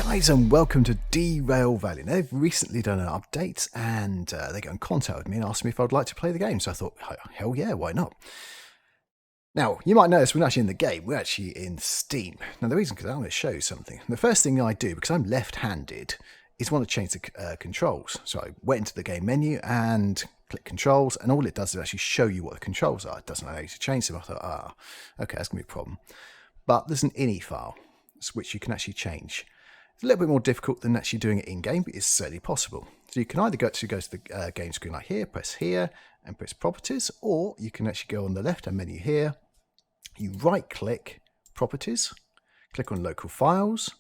Guys, and welcome to Derail Valley. Now, they've recently done an update and they got in contact with me and asked me if I'd like to play the game. So I thought, hell yeah, why not? Now, you might notice we're not actually in the game, we're actually in Steam. Now, the reason, because I'm going to show you something. The first thing I do, because I'm left-handed, is want to change the controls. So I went into the game menu and click controls, and all it does is actually show you what the controls are. It doesn't allow you to change them. I thought, okay, that's going to be a problem. But there's an ini file, which you can actually change. It's a little bit more difficult than actually doing it in-game, but it's certainly possible. So you can either go to the game screen like here, press here, and press Properties, or you can actually go on the left-hand menu here. You right-click Properties, click on Local Files,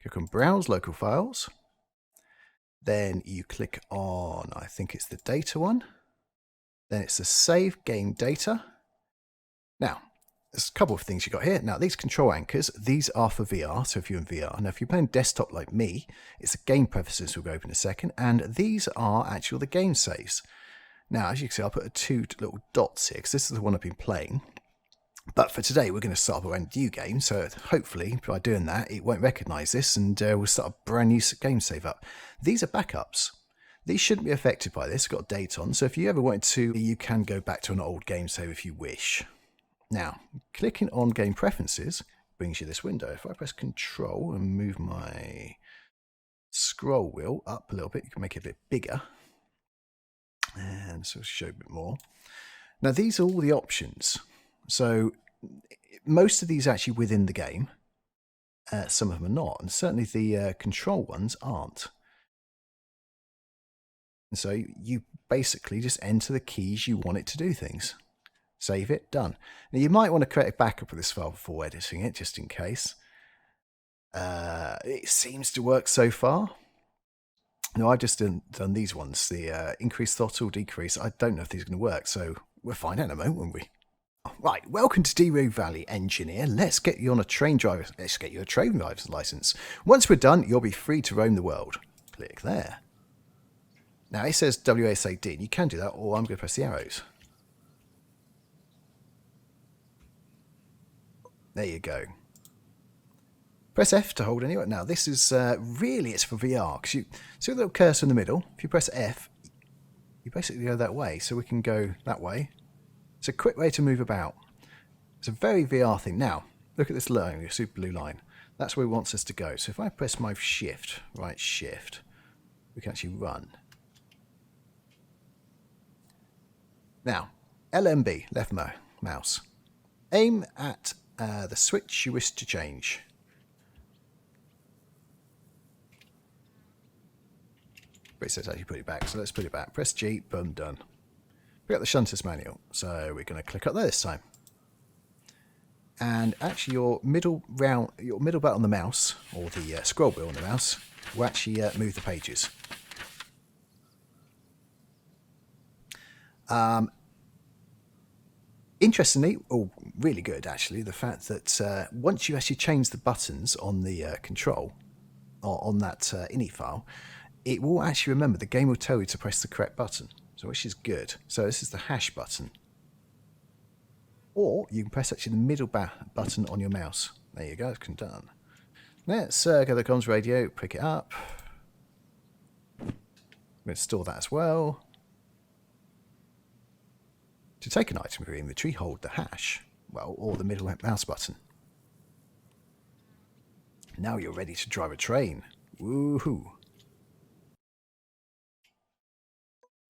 click on Browse Local Files. Then you click on, I think it's the Data one. Then it's the Save Game Data. Now, there's a couple of things you got here. Now, these control anchors, these are for VR, so if you're in VR. Now, if you're playing desktop like me, it's the game preferences we'll go over in a second, and these are actually the game saves. Now, as you can see, I'll put two little dots here, because this is the one I've been playing. But for today, we're going to start up a brand new game, so hopefully, by doing that, it won't recognise this, and we'll start a brand new game save up. These are backups. These shouldn't be affected by this, got a date on, so if you ever wanted to, you can go back to an old game save if you wish. Now, clicking on Game Preferences brings you this window. If I press Control and move my scroll wheel up a little bit, you can make it a bit bigger. And so show a bit more. Now, these are all the options. So, most of these are actually within the game. Some of them are not. And certainly the control ones aren't. And so, you basically just enter the keys you want it to do things. Save it, done. Now you might want to create a backup of this file before editing it, just in case. It seems to work so far. No, I've just done these ones, the increase throttle, decrease. I don't know if these are going to work, so we'll find out in a moment, won't we? Right, welcome to Derail Valley, engineer. Let's get you on a train driver. Let's get you a train driver's license. Once we're done, you'll be free to roam the world. Click there. Now it says WSAD, and you can do that, or I'm going to press the arrows. There you go. Press F to hold anyway. Now this is really it's for VR because you see the little cursor in the middle. If you press F, you basically go that way. So we can go that way. It's a quick way to move about. It's a very VR thing. Now look at this line, your super blue line. That's where it wants us to go. So if I press my shift, right shift, we can actually run. Now LMB, left mouse. Aim at the switch you wish to change. But it says actually put it back, so let's put it back. Press G, boom, done. We got the Shunter's manual, so we're going to click up there this time. And actually, your middle button on the mouse, or the scroll wheel on the mouse, will actually move the pages. Interestingly, really good actually, the fact that once you actually change the buttons on the control, or on that ini file, it will actually remember, the game will tell you to press the correct button, so which is good. So this is the hash button. Or you can press actually the middle button on your mouse. There you go, it's done. Let's go to the comms radio, pick it up. I'm going to store that as well. To take an item from your inventory, hold the hash, well, or the middle mouse button. Now you're ready to drive a train. Woohoo!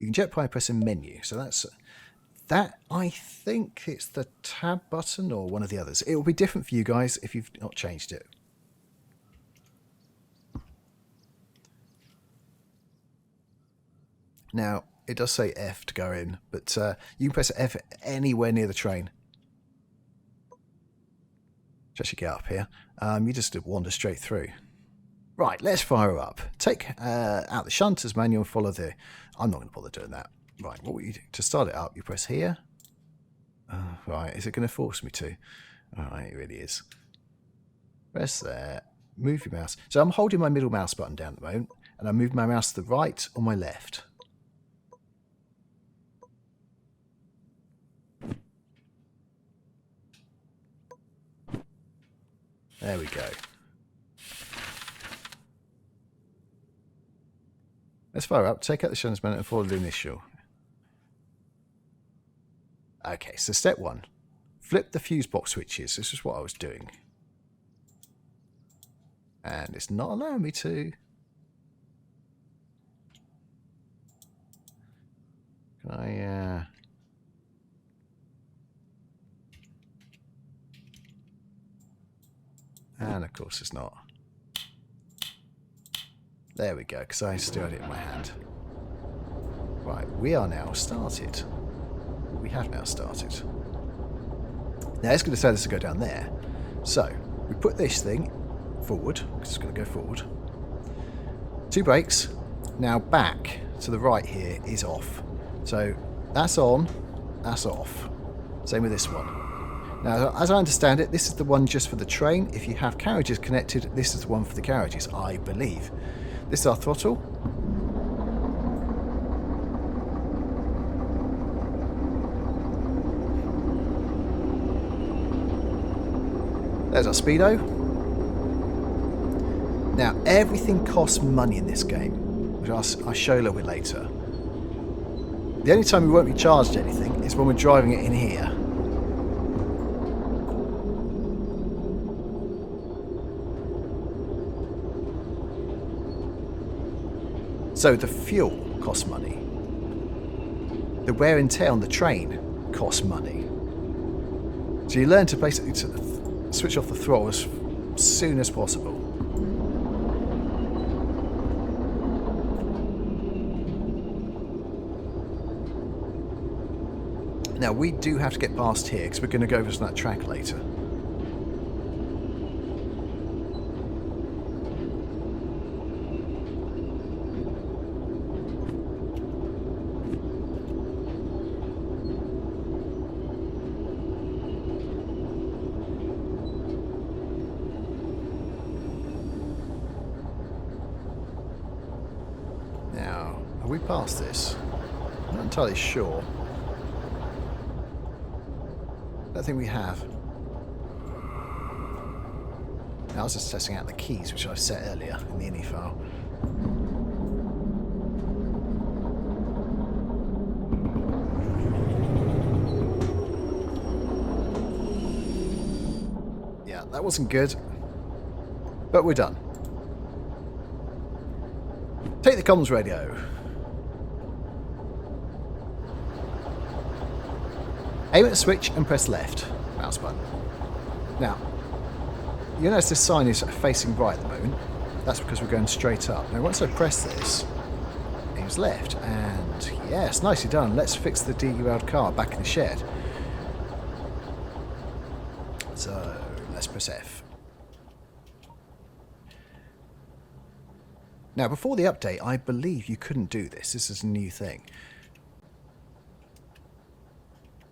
You can jet by pressing menu, so that. I think it's the tab button or one of the others. It will be different for you guys if you've not changed it. Now, it does say F to go in, but you can press F anywhere near the train. Just get up here. You just wander straight through. Right, let's fire up. Take out the Shunter's manual and follow the... I'm not going to bother doing that. Right, what will you do? To start it up, you press here. Right, is it going to force me to? Alright, it really is. Press there. Move your mouse. So I'm holding my middle mouse button down at the moment, and I move my mouse to the right or my left. There we go. Let's fire up, take out the shunting element and follow the initial. Okay, so step 1. Flip the fuse box switches. This is what I was doing. And it's not allowing me to. Can I, And of course it's not. There we go, because I still had it in my hand. Right, we are now started. We have now started. Now it's going to say this to go down there. So, we put this thing forward, because it's going to go forward. 2 brakes. Now back to the right here is off. So, that's on, that's off. Same with this one. Now, as I understand it, this is the one just for the train. If you have carriages connected, this is the one for the carriages, I believe. This is our throttle. There's our speedo. Now, everything costs money in this game, which I'll show you a little bit later. The only time we won't be charged anything is when we're driving it in here. So the fuel costs money. The wear and tear on the train costs money. So you learn to basically switch off the throttle as soon as possible. Now we do have to get past here because we're going to go over to that track later. Now, are we past this? I'm not entirely sure. I don't think we have. Now I was just testing out the keys, which I set earlier in the ini file. Yeah, that wasn't good. But we're done. Take the comms radio. Aim at the switch and press left. Mouse button. Now, you notice this sign is facing right at the moment. That's because we're going straight up. Now, once I press this, aims left. And yes, nicely done. Let's fix the derailed car back in the shed. So, let's press F. Now, before the update, I believe you couldn't do this. This is a new thing.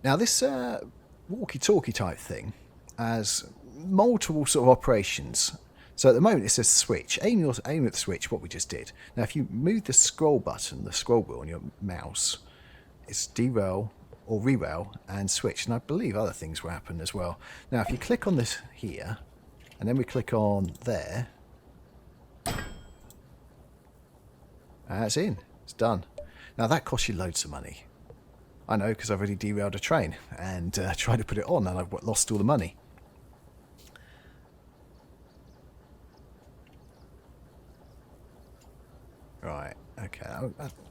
Now, this walkie-talkie type thing has multiple sort of operations. So at the moment it says switch. Aim at the switch, what we just did. Now, if you move the scroll button, the scroll wheel on your mouse, it's derail or rerail and switch. And I believe other things will happen as well. Now, if you click on this here, and then we click on there, that's in. It's done. Now, that costs you loads of money. I know, because I've already derailed a train and tried to put it on and I've lost all the money. Right, okay.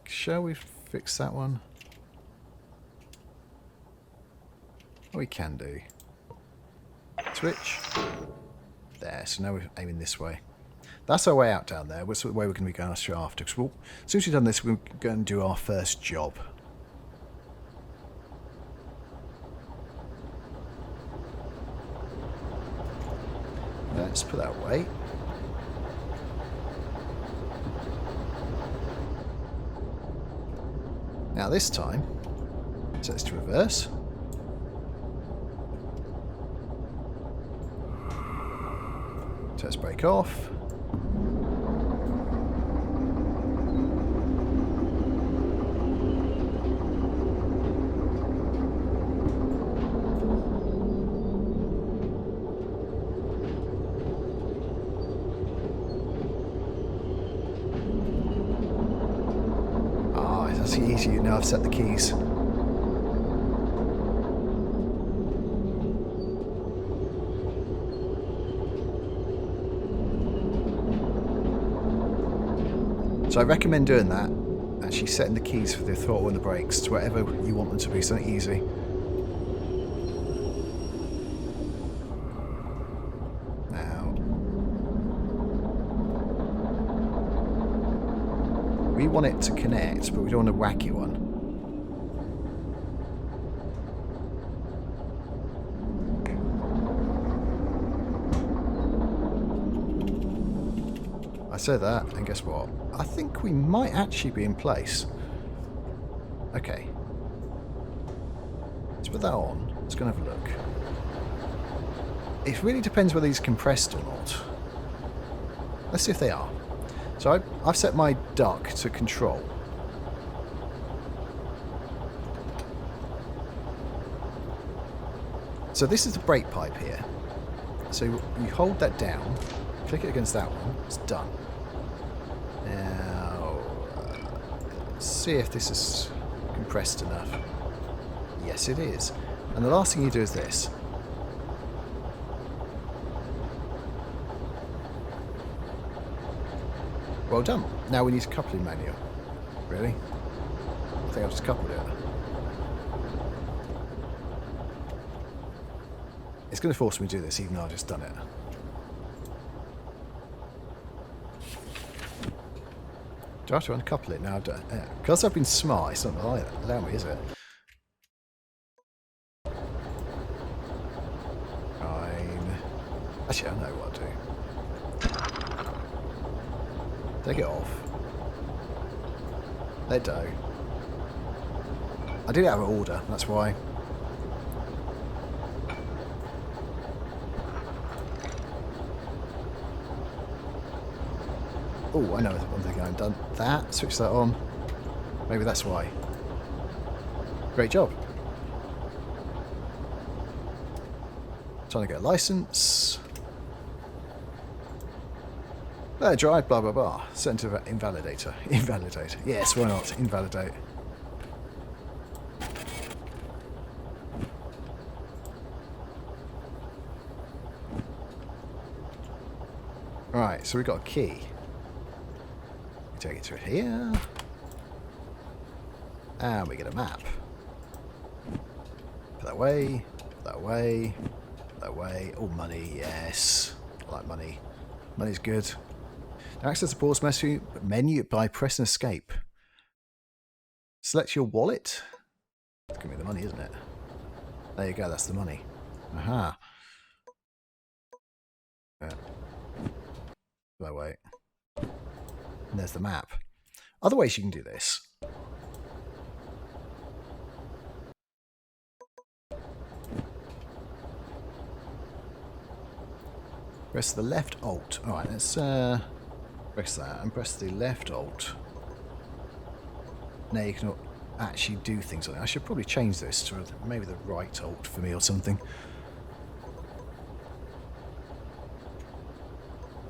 Shall we fix that one? We can do. Switch. There, so now we're aiming this way. That's our way out down there. That's the way we're going to be going straight after. Because as soon as we've done this, we're going to do our first job. Let's put that away. Now this time, set this to reverse. So let's brake off. it's easy now I've set the keys. So I recommend doing that, actually setting the keys for the throttle and the brakes to whatever you want them to be, something easy. Now, we want it to connect, but we don't want a wacky one. I said that, and guess what? I think we might actually be in place. Okay. Let's put that on. Let's go and have a look. It really depends whether these compressed or not. Let's see if they are. So I've set my duck to control. So this is the brake pipe here. So you hold that down, click it against that one, it's done. Now, let's see if this is compressed enough. Yes, it is. And the last thing you do is this. Well done. Now we need a coupling manual. Really? I think I've just coupled it. It's going to force me to do this even though I've just done it. Do I have to uncouple it now? Because I've been smart, it's not going to allow me, is it? Fine. Actually, I know what to do. Take it off. Let go. I did it out of order, that's why. Oh, I know one thing I haven't done. That, switch that on. Maybe that's why. Great job. Trying to get a license. Drive, blah, blah, blah. Sent to invalidator. Invalidate. Yes, why not? Invalidate. Right, so we've got a key. Take it through here. And we get a map. Put that way, put that way, put that way. Oh, money, yes. I like money. Money's good. Now access the pause menu by pressing escape. Select your wallet. It's going to be the money, isn't it? There you go, that's the money. Aha. Yeah. That way. And there's the map. Other ways you can do this. Press the left Alt. Alright, let's press that and press the left Alt. Now you can actually do things like that. I should probably change this to maybe the right Alt for me or something.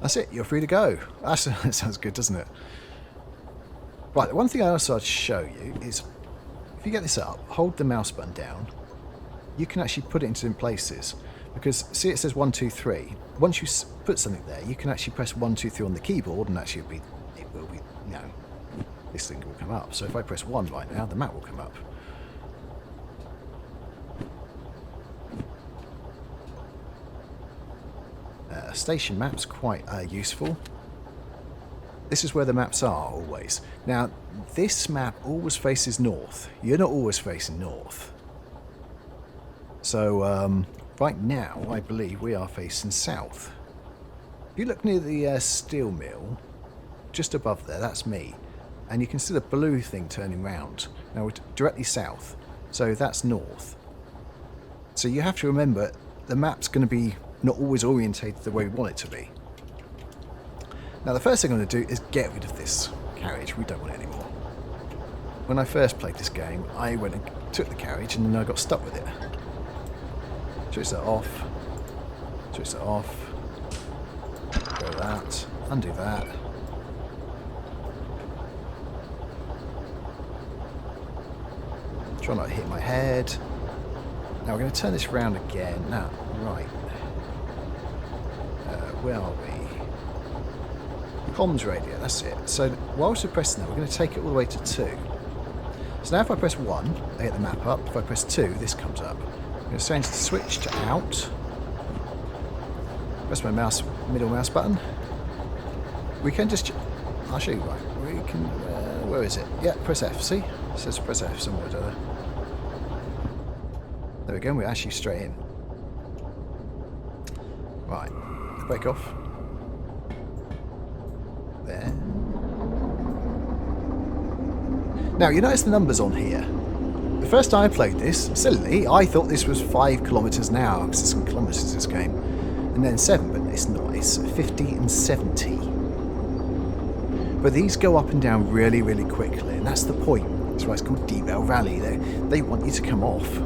That's it, you're free to go. That sounds good, doesn't it? Right, the one thing I also I'd show you is, if you get this up, hold the mouse button down, you can actually put it into places. Because, see it says 1, 2, 3. Once you put something there, you can actually press 1, 2, 3 on the keyboard and actually it will be, you know, this thing will come up. So if I press 1 right now, the map will come up. Station maps quite useful. This is where the maps are always. Now this map always faces north. You're not always facing north. So right now I believe we are facing south. If you look near the steel mill, just above there, that's me. And you can see the blue thing turning round. Now we're directly south. So that's north. So you have to remember the map's going to be not always orientated the way we want it to be. Now the first thing I'm going to do is get rid of this carriage. We don't want it anymore. When I first played this game, I went and took the carriage and then I got stuck with it. Switch that off. Switch that off. Go that. Undo that. Try not to hit my head. Now we're going to turn this round again. Now, right. Where are we? Comms radio, that's it. So whilst we're pressing that, we're going to take it all the way to 2. So now if I press 1, I get the map up. If I press 2, this comes up. I'm going to change the switch to out. Press my middle mouse button. We can just... I'll show you why. We can... where is it? Yeah, press F. See? It says press F somewhere, don't I? There we go. We're actually straight in. Right. Break off. There. Now, you notice the numbers on here. The first time I played this, silly, I thought this was 5 kilometres an hour, because there's some kilometres in this game. And then 7, but it's not. It's 50 and 70. But these go up and down really, really quickly, and that's the point. That's why it's called Derail Valley. They want you to come off.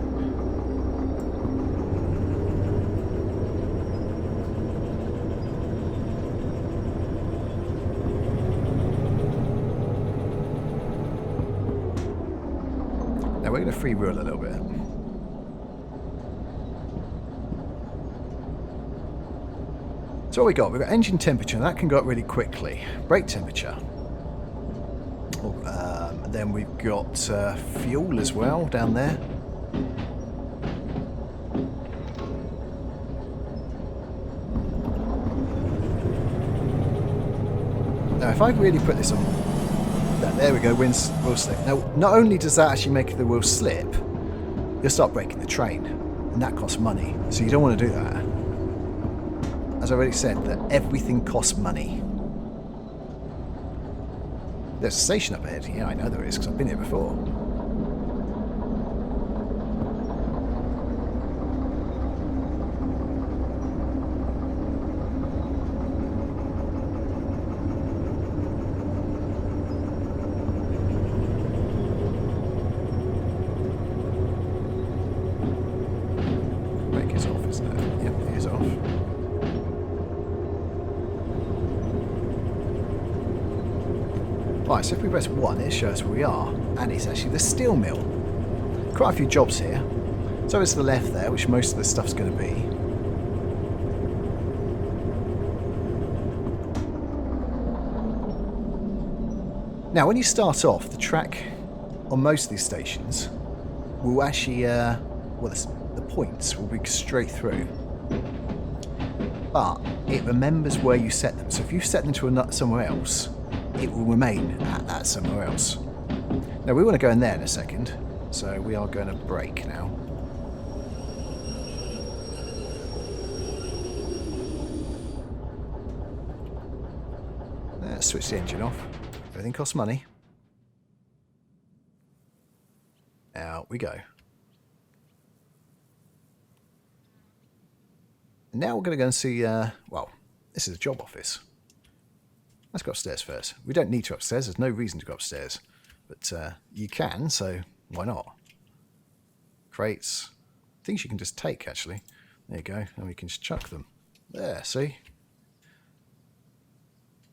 Now we're going to free wheel a little bit. So what we got? We've got engine temperature, and that can go up really quickly. Brake temperature. Then we've got fuel as well down there. Now if I really put this on, there we go, wheel slip. Now not only does that actually make the wheel slip, you'll start breaking the train, and that costs money, so you don't want to do that. As I already said, that everything costs money. There's a station up ahead. Yeah, I know there is, because I've been here before. Brake is off, isn't it? Yep, it is off. Right, so if we press 1, it shows where we are, and it's actually the steel mill. Quite a few jobs here. So it's to the left there, which most of the stuff's going to be. Now, when you start off, the track on most of these stations will actually, the points will be straight through. But it remembers where you set them. So if you set them to somewhere else, it will remain at that somewhere else. Now we want to go in there in a second, so we are going to brake now. Let's switch the engine off. Everything costs money. Out we go. Now we're going to go and see, well, this is a job office. Let's go upstairs first. We don't need to upstairs. There's no reason to go upstairs. But you can, so why not? Crates. Things you can just take, actually. There you go. And we can just chuck them. There, see?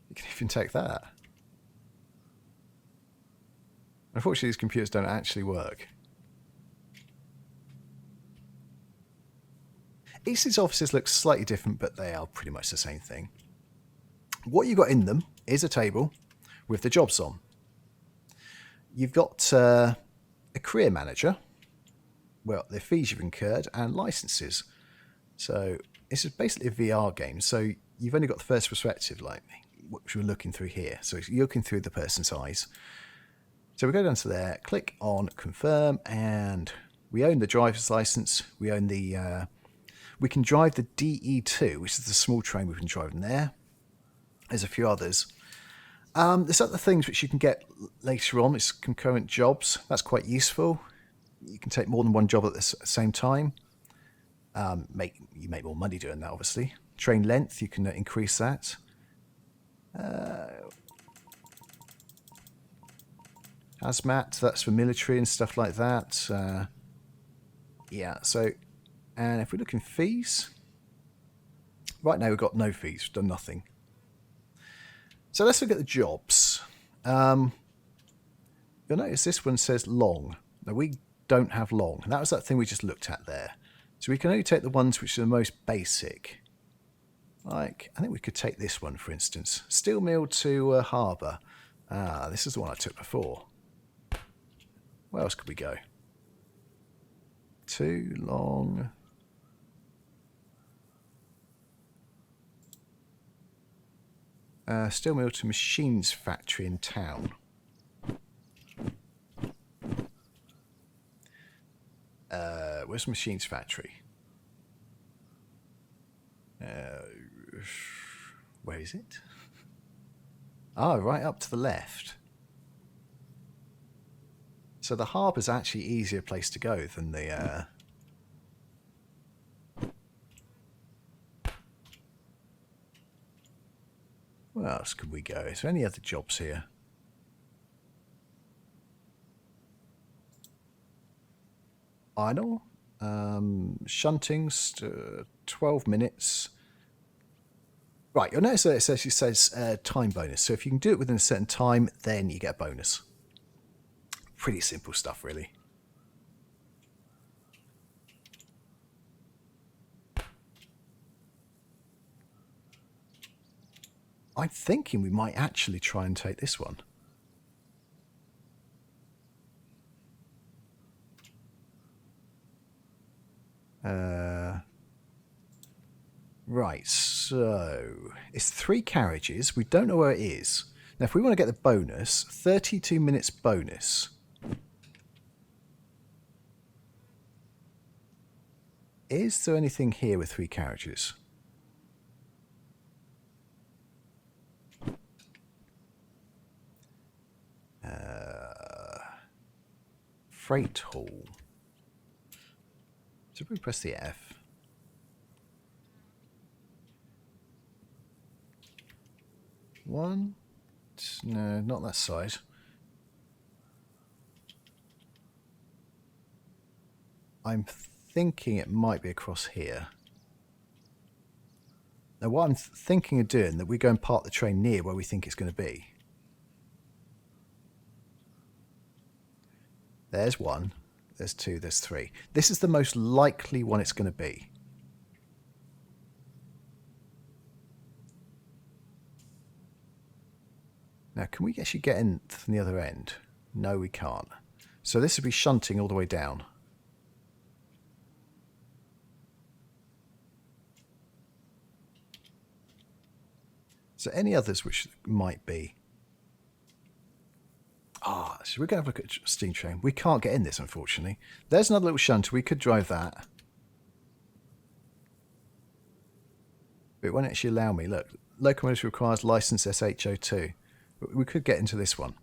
You can even take that. Unfortunately, these computers don't actually work. Each of these offices looks slightly different, but they are pretty much the same thing. What you've got in them is a table with the jobs on. You've got a career manager, well, the fees you've incurred, and licenses. So this is basically a VR game. So you've only got the first perspective, like which we're looking through here. So you're looking through the person's eyes. So we go down to there, click on confirm, and we own the driver's license. We own the, we can drive the DE2, which is the small train we've been driving there. There's a few others. There's other things which you can get later on. It's concurrent jobs. That's quite useful. You can take more than one job at the same time. You make more money doing that, obviously. Train length, you can increase that. Hazmat, that's for military and stuff like that. Yeah, so, and if we look in fees, right now we've got no fees, we've done nothing. So let's look at the jobs. You'll notice this one says long. Now we don't have long. And that was that thing we just looked at there. So we can only take the ones which are the most basic. Like, I think we could take this one, for instance. Steel mill to harbour. Ah, this is the one I took before. Where else could we go? Too long. Steel mill to machines factory in town. Where's machines factory? Where is it? Oh, right up to the left. So the harbour's actually an easier place to go than the... Where else could we go? Is there any other jobs here? Idle. Shunting's 12 minutes. Right, you'll notice that it actually says time bonus. So if you can do it within a certain time, then you get a bonus. Pretty simple stuff, really. I'm thinking we might actually try and take this one. Right, so it's 3 carriages. We don't know where it is. Now, if we want to get the bonus, 32 minutes bonus. Is there anything here with 3 carriages? Freight hall. So if we press the F. One. No, not that side. I'm thinking it might be across here. Now, what I'm thinking of doing, that we go and park the train near where we think it's going to be. There's 1. There's 2. There's 3. This is the most likely one it's going to be. Now, can we actually get in from the other end? No, we can't. So this would be shunting all the way down. So any others which might be... Ah, so we're going to have a look at steam train. We can't get in this, unfortunately. There's another little shunter. We could drive that. But it won't actually allow me. Look, locomotive requires license SHO2. We could get into this one.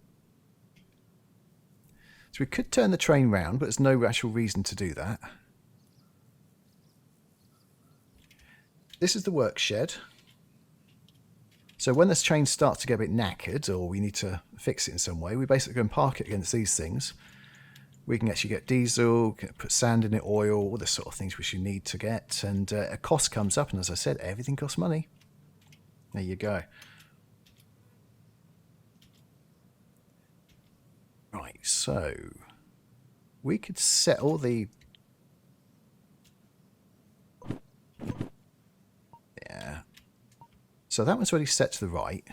So we could turn the train round, but there's no actual reason to do that. This is the work shed. So when this train starts to get a bit knackered, or we need to fix it in some way, we basically go and park it against these things. We can actually get diesel, put sand in it, oil, all the sort of things which you need to get. And a cost comes up, and as I said, everything costs money. There you go. Right, so we could set all the... Yeah. So that one's already set to the right.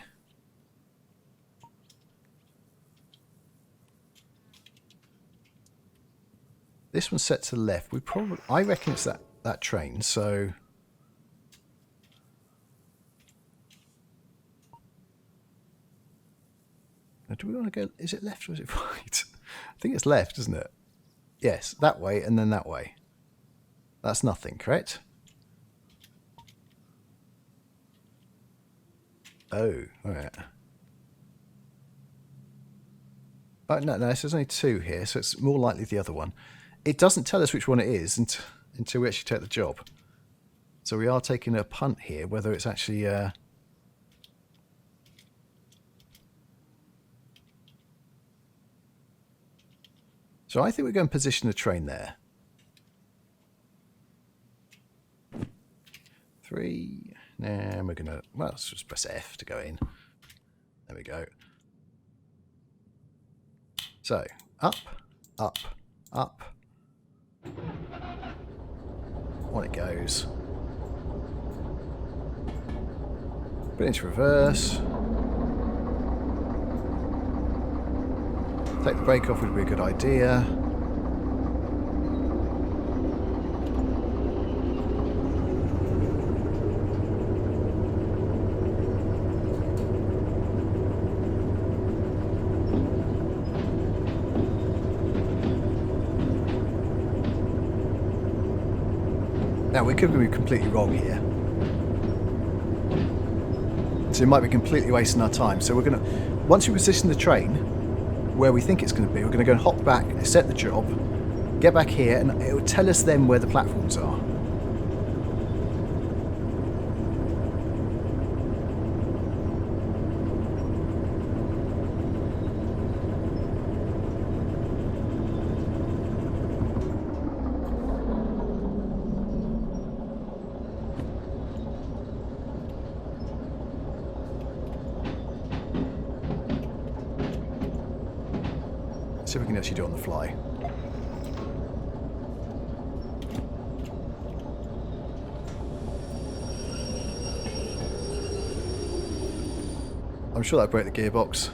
This one's set to the left. We probably... I reckon it's that train, so... Now, do we want to go... Is it left or is it right? I think it's left, isn't it? Yes, that way and then that way. That's nothing, correct? Oh, all right. Oh, no, there's only 2 here, so it's more likely the other one. It doesn't tell us which one it is until we actually take the job. So we are taking a punt here, whether it's actually... So I think we're going to position the train there. 3... And we're going to, well, let's just press F to go in. There we go. So, up, up, up, On it goes. Put it into reverse. Take the brake off would be a good idea. Now, we could be completely wrong here. So it might be completely wasting our time. So we're going to, once we position the train where we think it's going to be, we're going to go and hop back, set the job, get back here, and it will tell us then where the platforms are. See if we can actually do it on the fly. I'm sure that broke the gearbox.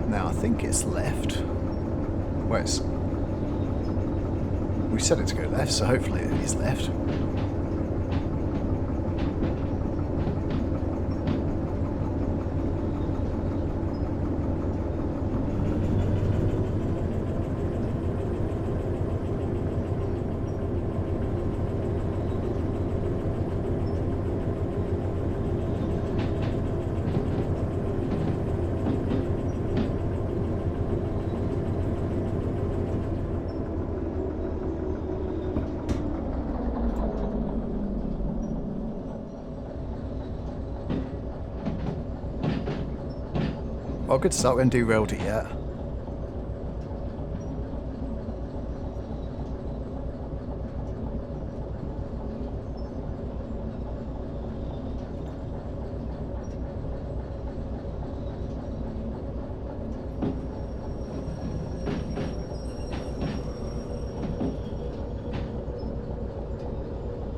Now, I think it's left. Where's... We set it to go left, so hopefully it is left. Oh, good start. We haven't derailed it yet.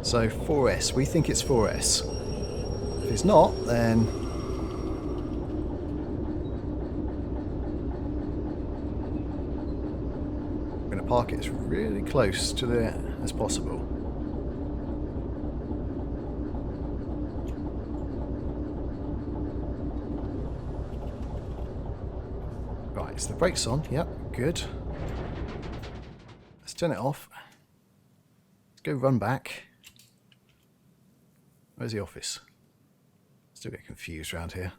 So 4S. We think it's 4S. If it's not, then... park it as really close to there as possible. Right, so the brake's on. Yep, good. Let's turn it off. Let's go run back. Where's the office? Still get confused around here.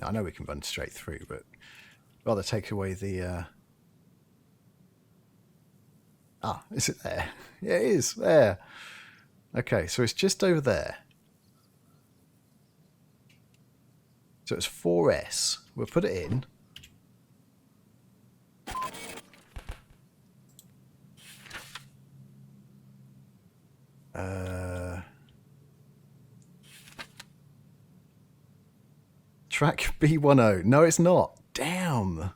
I know we can run straight through, but rather take away the... Ah, is it there? Yeah, it is, there. Okay, so it's just over there. So it's 4S. We'll put it in. Track B10. No, it's not. Damn.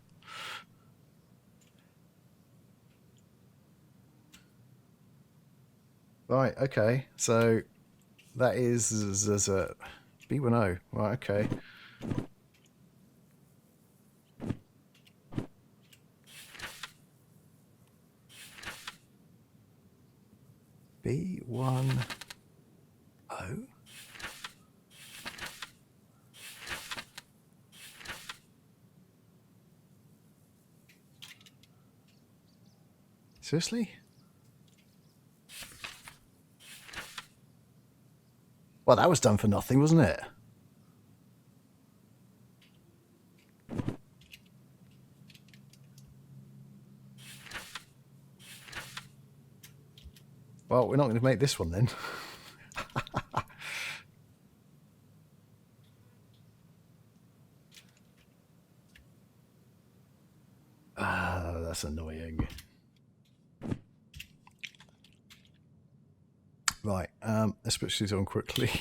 Right, okay. So that is B10. Right, okay. B10. Seriously? Well, that was done for nothing, wasn't it? Well, we're not going to make this one then. That's annoying. Right, let's put these on quickly.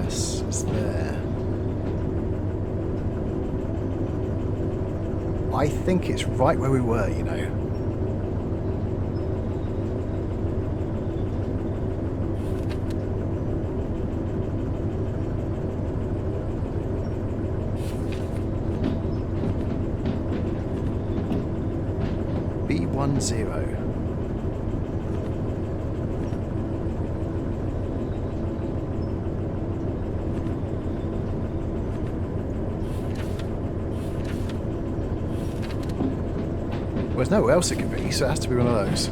Is there. I think it's right where we were, you know. B10. Well, there's nowhere else it could be, so it has to be one of those.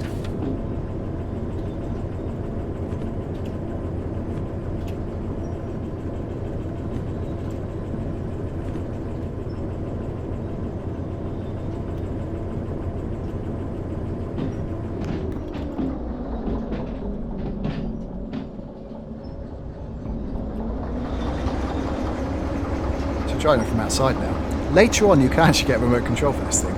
So driving from outside now. Later on, you can actually get a remote control for this thing.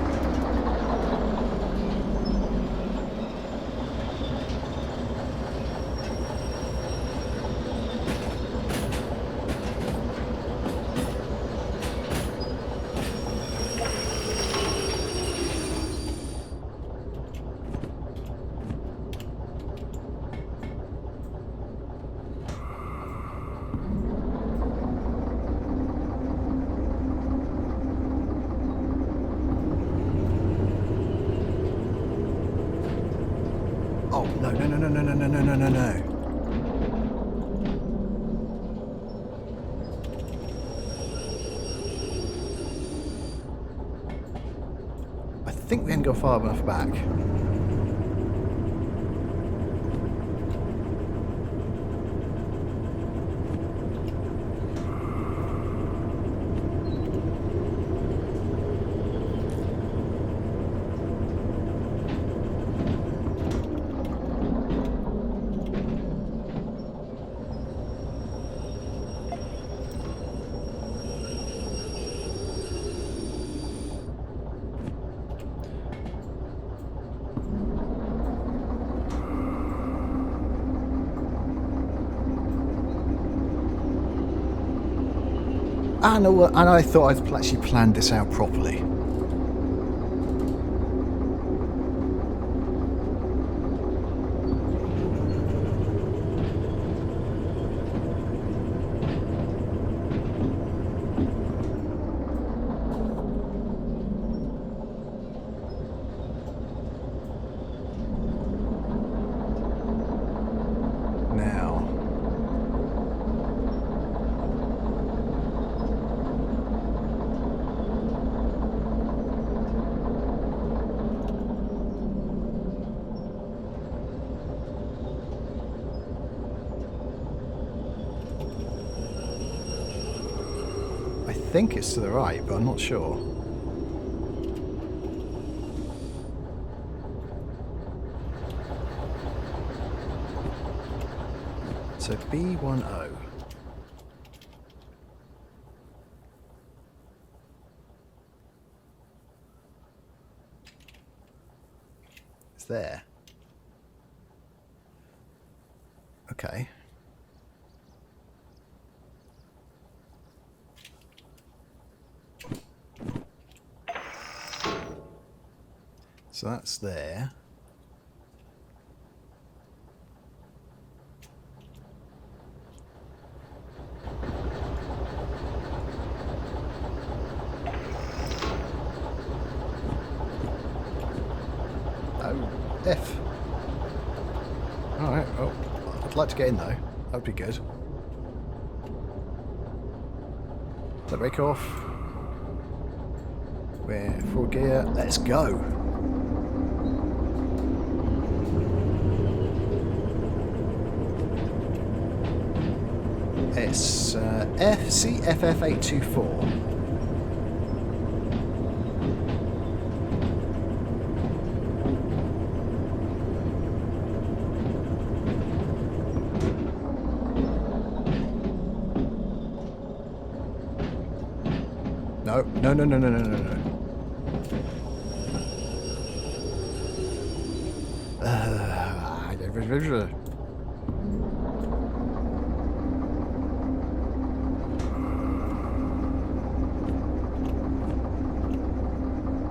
Oh, no. I think we didn't go far enough back. And I thought I'd actually planned this out properly. Now. I think it's to the right, but I'm not sure. So B10. It's there. Okay. So that's there. Oh, F. Alright, well, I'd like to get in though. That would be good. Does that break off? We're full gear. Let's go. It's CFF824. No.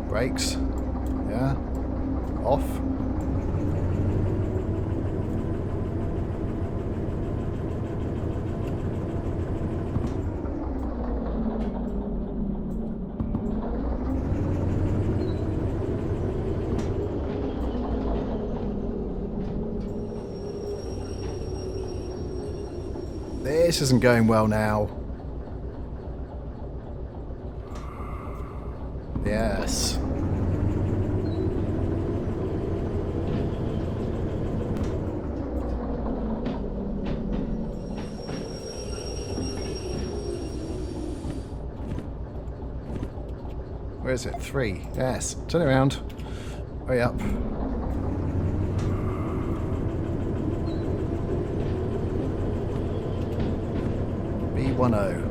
Brakes. Yeah. Off. This isn't going well now. Yes. Where is it? 3. Yes. Turn around. Hurry up. B10.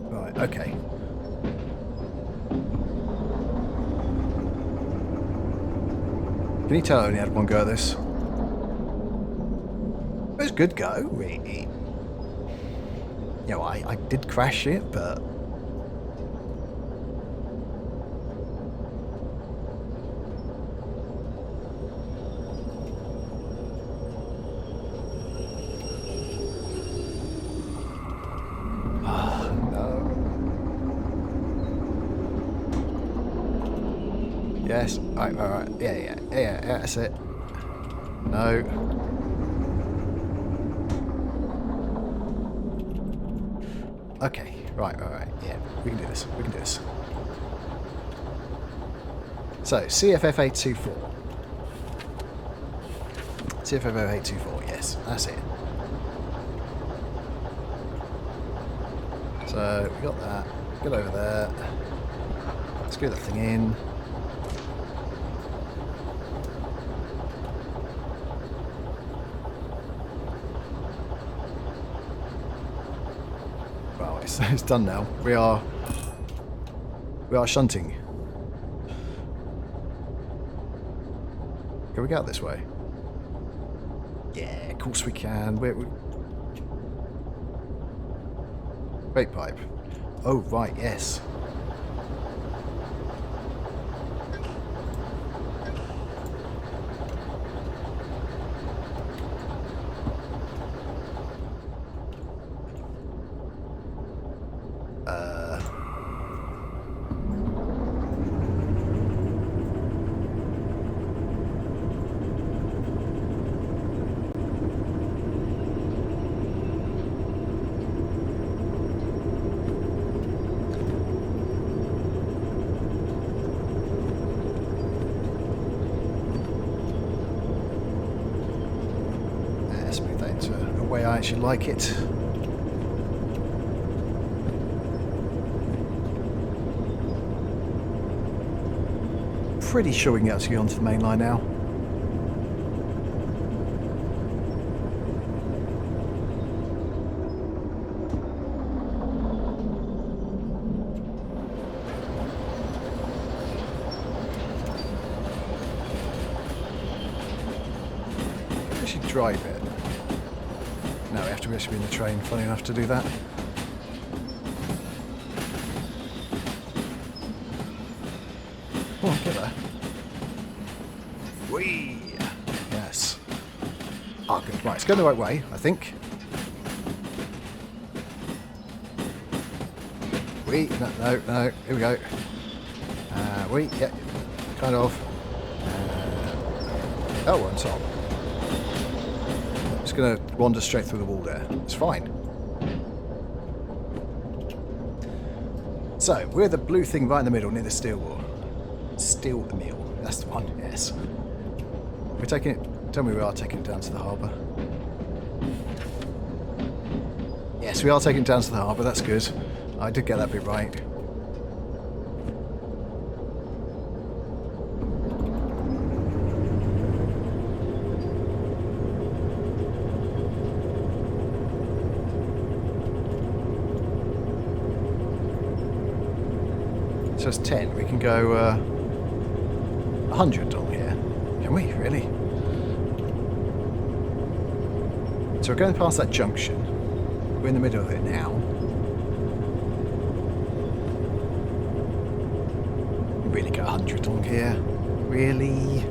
Right, okay. Can you tell I only had one go at this? It was a good go, really. You know, I did crash it, but... Yes. Alright. Yeah, that's it. No. Okay. Right. Yeah, we can do this. So, CFF824. CFF824, yes, that's it. So, we got that. Get over there. Screw that thing in. It's done now. We are shunting. Can we get out this way? Yeah, of course we can. Brake pipe. Oh right, yes. The way I actually like it. Pretty sure we can get actually onto the main line now. Actually drive it. No, we have to actually be in the train, funny enough, to do that. Oh, get there. Whee! Yes. Ah, good. Right, it's going the right way, I think. Whee! No. Here we go. Whee! Yeah. Kind of. Oh, we're on top. It's going to wander straight through the wall there. It's fine. So, we're the blue thing right in the middle near the steel wall. Steel mill. That's the one, yes. We're taking it... Tell me we are taking it down to the harbour. Yes, we are taking it down to the harbour. That's good. I did get that bit right. So it's 10. We can go 100 on here. Can we? Really? So we're going past that junction. We're in the middle of it now. Really go 100 on here? Really?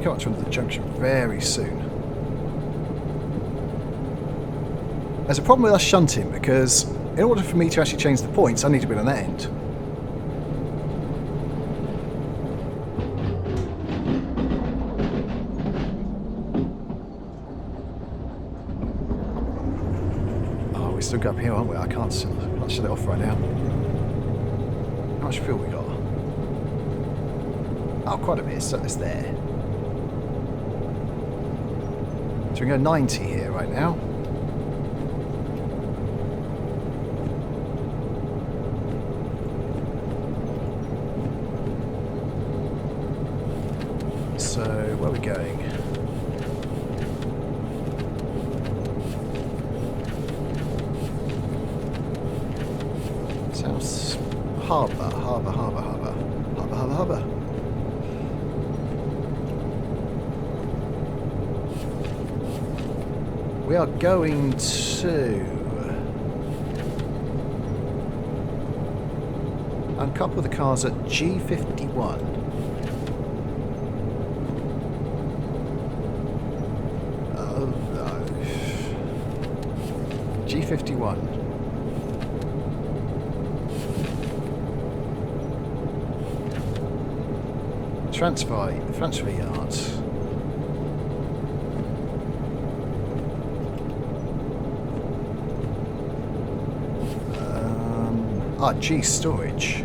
Come up to the junction very soon. There's a problem with us shunting because in order for me to actually change the points, I need to be on that end. Oh, we still go uphill, aren't we? I can't shut it off right now. How much fuel we got? Oh, quite a bit. So it's there. So we can go 90 here right now. So where are we going? Sounds harbour. We are going to uncouple the cars at G51. Oh no. G51. Transfer yards. G storage.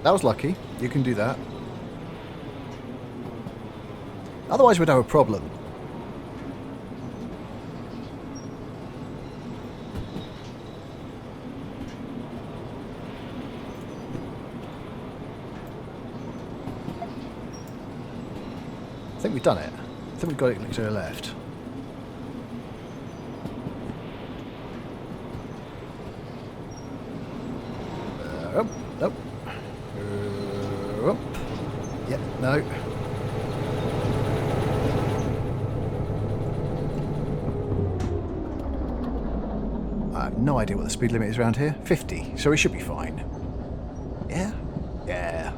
That was lucky. You can do that. Otherwise we'd have a problem. I think we've done it. I think we've got it to the left. Nope. Yep, no. I have no idea what the speed limit is around here. 50, so we should be fine. Yeah? Yeah.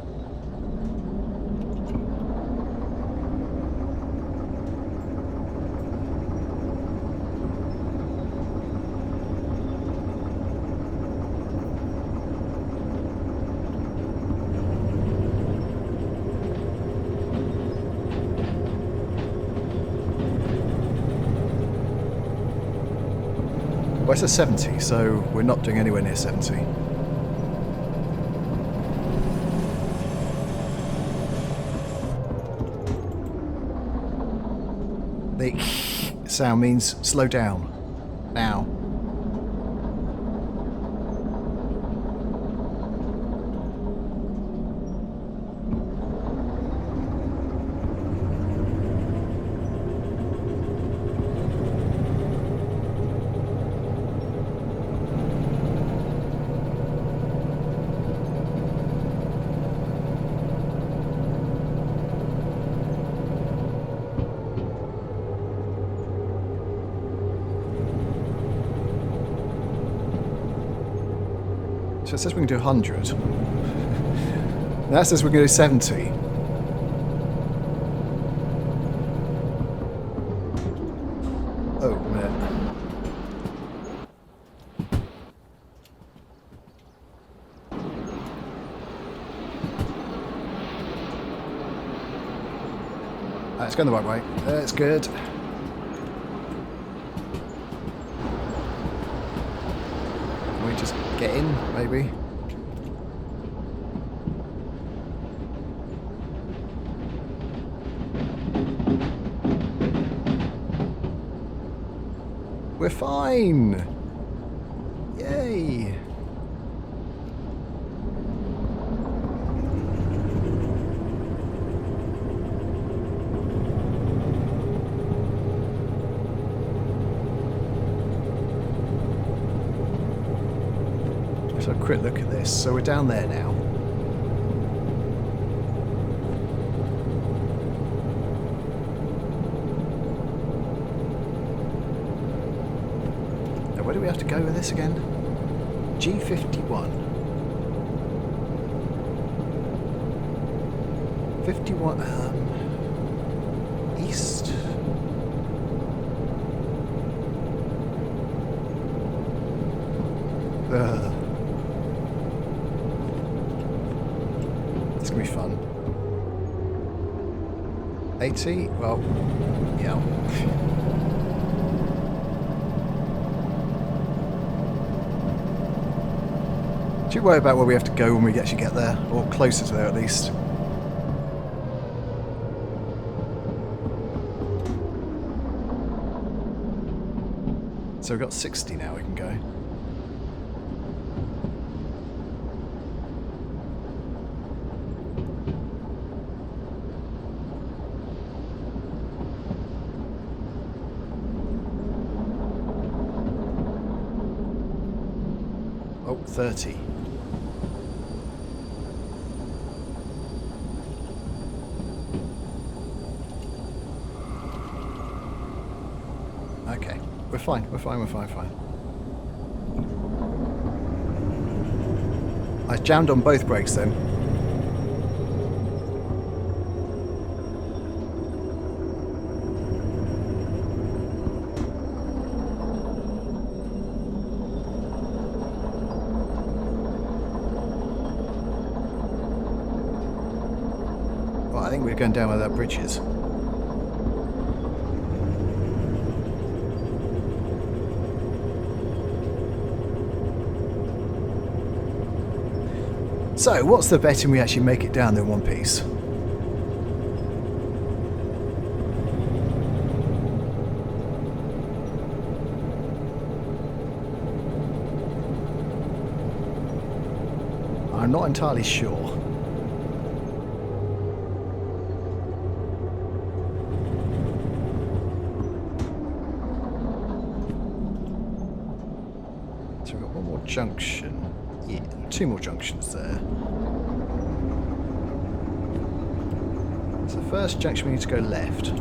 Well, it's a 70, so we're not doing anywhere near 70. The sound means slow down. Now. So it says we can do 100. That says we can do 70. Oh, a minute. It's going the right way. That's good. Can we just get in, maybe? We're fine! Yay! Let's have a quick look at this. So we're down there now. Where do we have to go with this again? G51. 51, east. It's gonna be fun. 80? Well, yeah. Do you worry about where we have to go when we actually get there? Or closer to there at least? So we've got 60 now we can go. Oh, 30. Okay, we're fine. I jammed on both brakes then. Well, I think we're going down where that bridge is. So, what's the betting we actually make it down there in one piece? I'm not entirely sure. So we've got one more junction. Yeah, 2 more junctions there. So first junction we need to go left.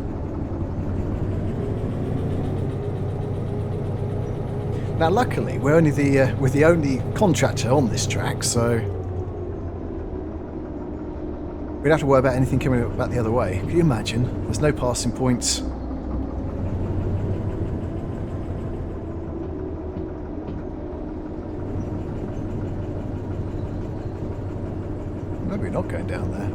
Now luckily we're only we're the only contractor on this track, so we don't have to worry about anything coming back the other way. Can you imagine? There's no passing points. Maybe we're not going down there.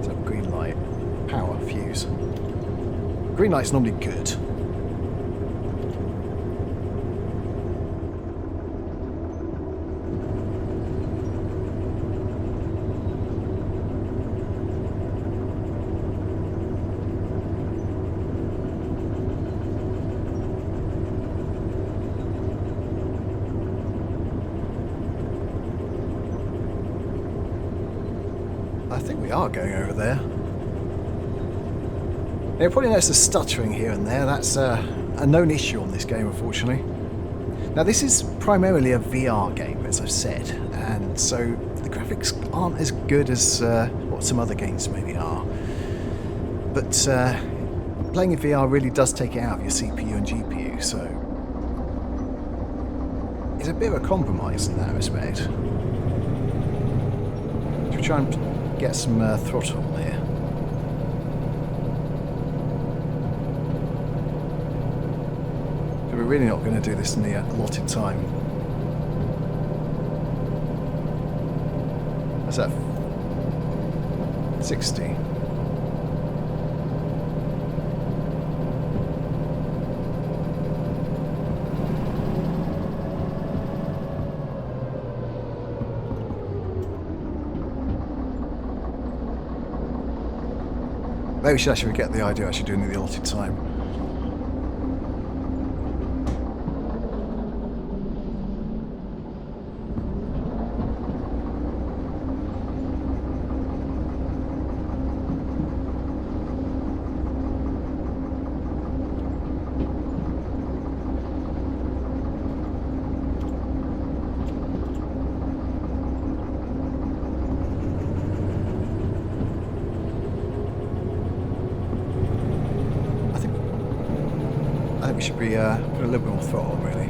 So green light, power, fuse. Green light's normally good. I think we are going over there. Now, you'll probably notice the stuttering here and there. That's a known issue on this game, unfortunately. Now, this is primarily a VR game, as I've said, and so the graphics aren't as good as what some other games maybe are. But playing in VR really does take it out of your CPU and GPU, so it's a bit of a compromise in that respect. Should we try and get some throttle on here? So we're really not going to do this in the allotted time. What's that? 60. Maybe we should actually get the idea of actually doing the allotted time. We should be putting a little bit more throttle on, really.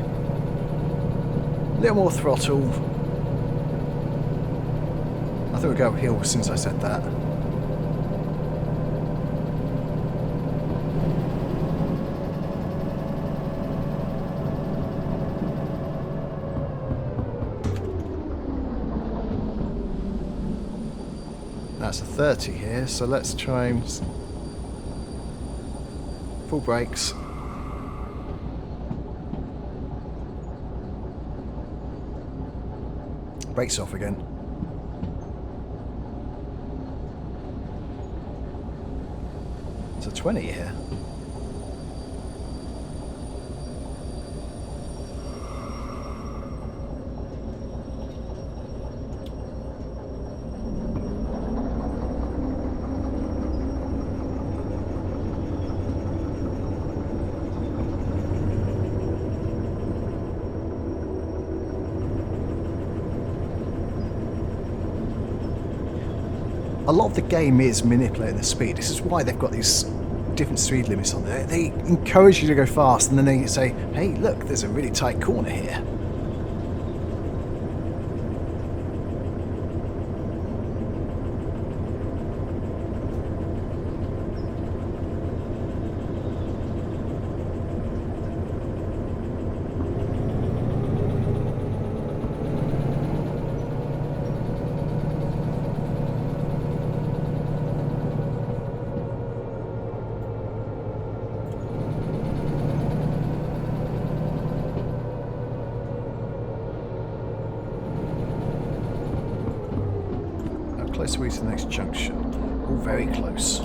A little more throttle. I thought we'd go uphill as soon as I said that. That's a 30 here, so let's try and full brakes. Brakes off again. It's a 20 here. A lot of the game is manipulating the speed. This is why they've got these different speed limits on there. They encourage you to go fast, and then they say, hey, look, there's a really tight corner here. Close way to the next junction. All very close.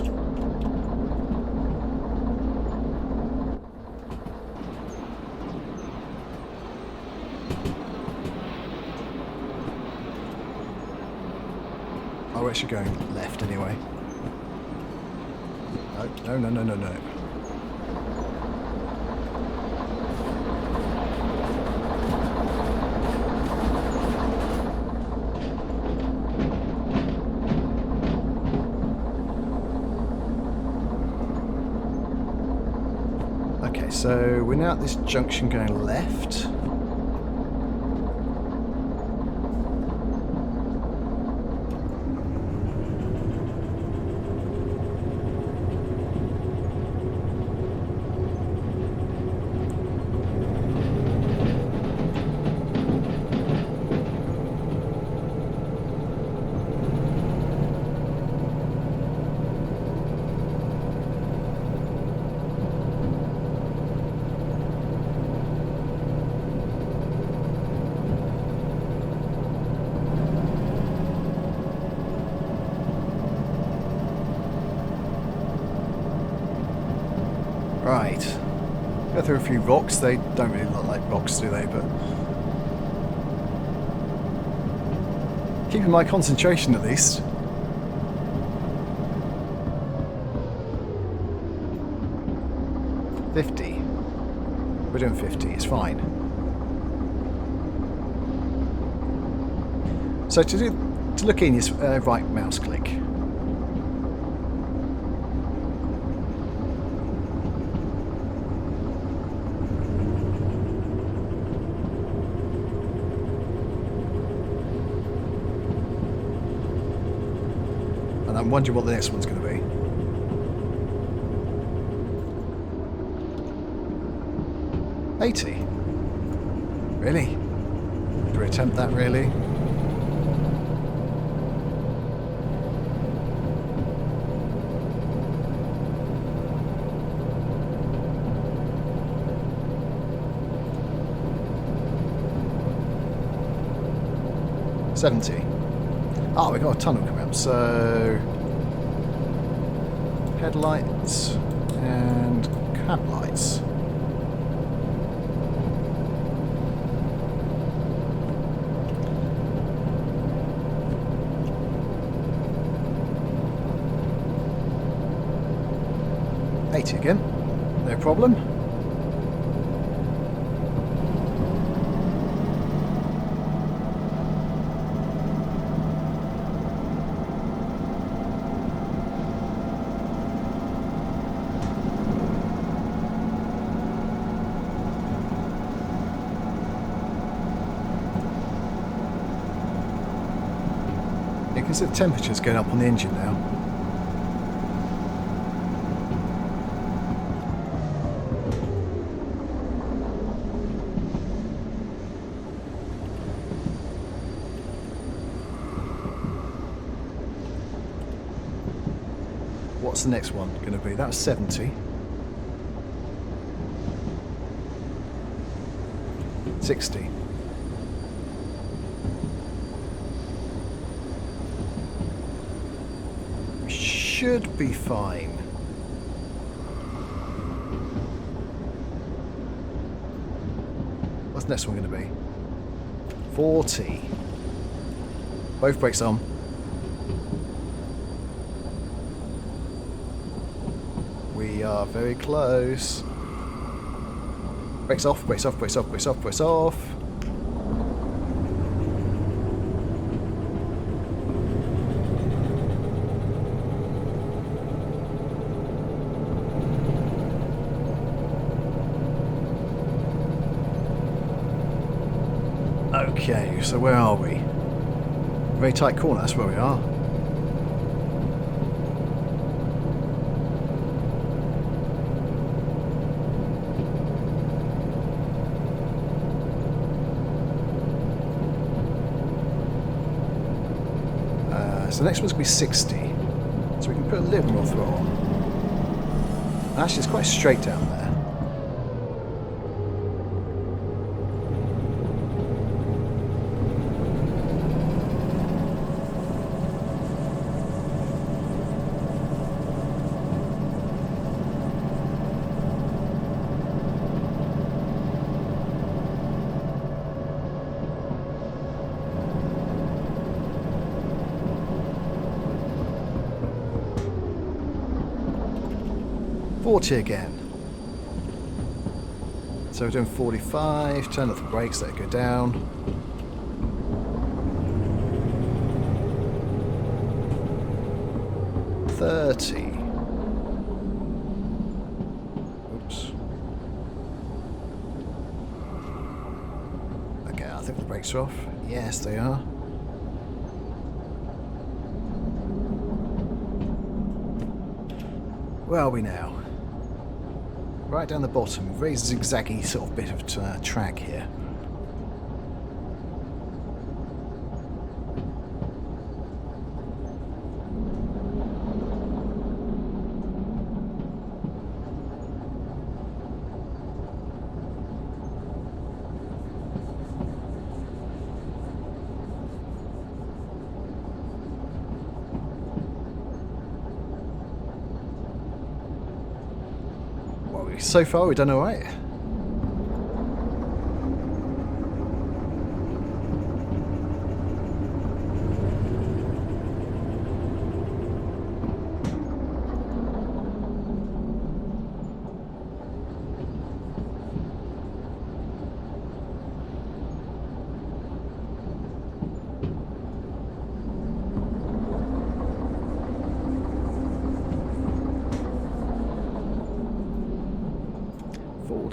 Oh, we're actually going left anyway. No, no, no, no, no, no. So we're now at this junction going left. Right. Go through a few rocks. They don't really look like rocks, do they? But keeping my concentration at least. 50. We're doing 50, it's fine. So to look in, you right mouse click. And I'm wondering what the next one's going to be. $80. Really? Do we attempt that really? $70. Oh, we got a tunnel coming up, so headlights and cab lights. $80 again, no problem. You can see the temperature's going up on the engine now. What's the next one going to be? That was 70. 60. We should be fine. What's the next one going to be? 40. Both brakes on. We are very close. Brakes off, brakes off, brakes off, brakes off, brakes off. Okay, so where are we? Very tight corner, that's where we are. So the next one's going to be 60. So we can put a little more throttle on. Actually, it's quite straight down there. $40 again. So we're doing 45, turn off the brakes, let it go down. $30. Oops. Okay, I think the brakes are off. Yes, they are. Where are we now? Right down the bottom, very zigzaggy sort of bit of track here. So far we've done alright.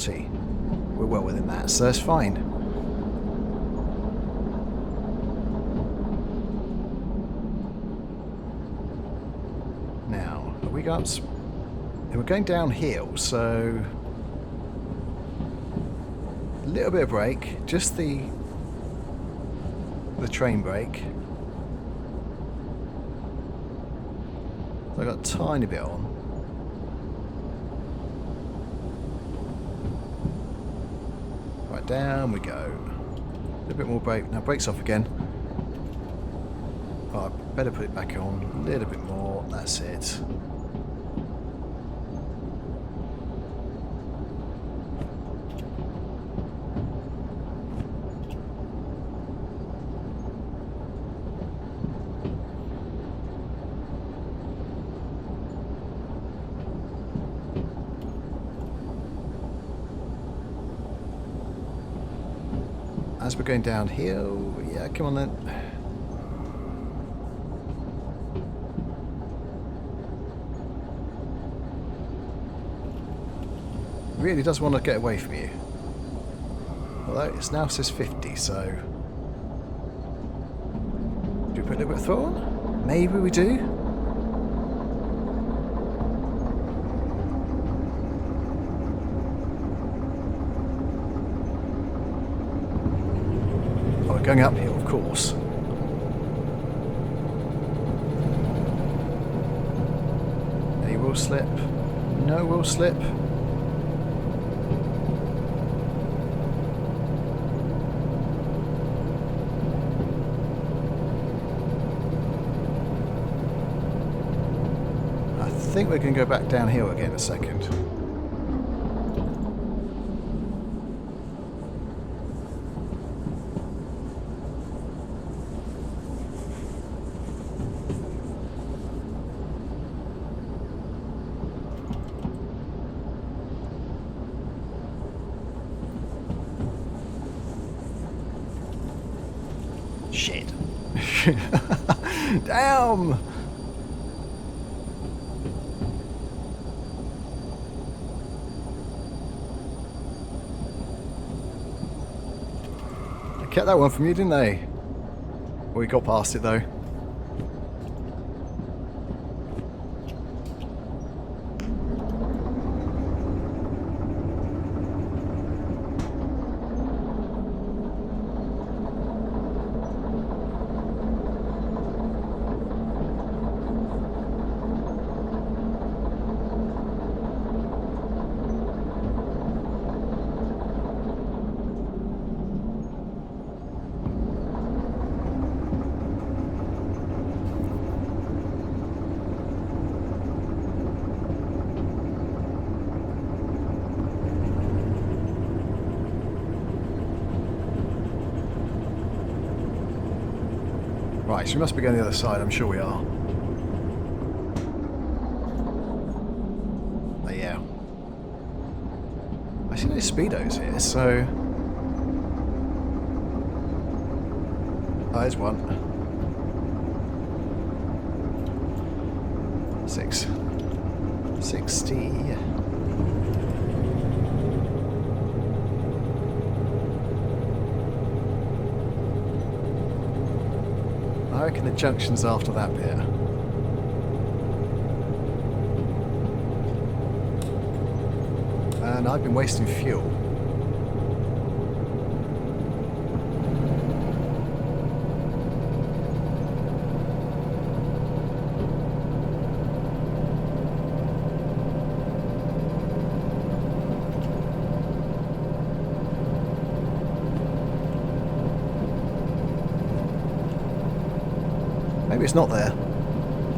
40. We're well within that, so that's fine. Now, are we going up? We're going downhill, so a little bit of brake, just the train brake. So I got a tiny bit on. Right, down we go. A little bit more brake. Now brake's off again. Oh, I better put it back on. A little bit more. That's it. As we're going downhill, yeah, come on then. Really does want to get away from you. Although it now says 50, so do we put a little bit of throttle on? Maybe we do. Going uphill, of course. Any wheel slip? No wheel slip. I think we're going to go back downhill again in a second. Shit. Damn! I kept that one from you, didn't they? We got past it though. Right, so we must be going the other side, I'm sure we are. Oh yeah. I see no speedos here, so... Oh, there's one. 60. I reckon the junction's after that bit. And I've been wasting fuel. Maybe it's not there. A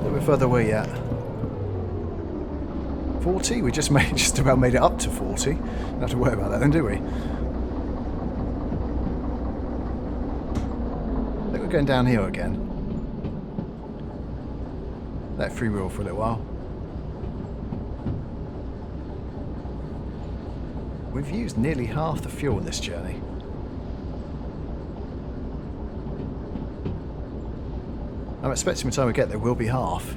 little bit further away yet. 40? We just about made it up to 40. Don't have to worry about that then, do we? I think we're going down here again. Let free wheel for a little while. We've used nearly half the fuel in this journey. I'm expecting by the time we get there will be half.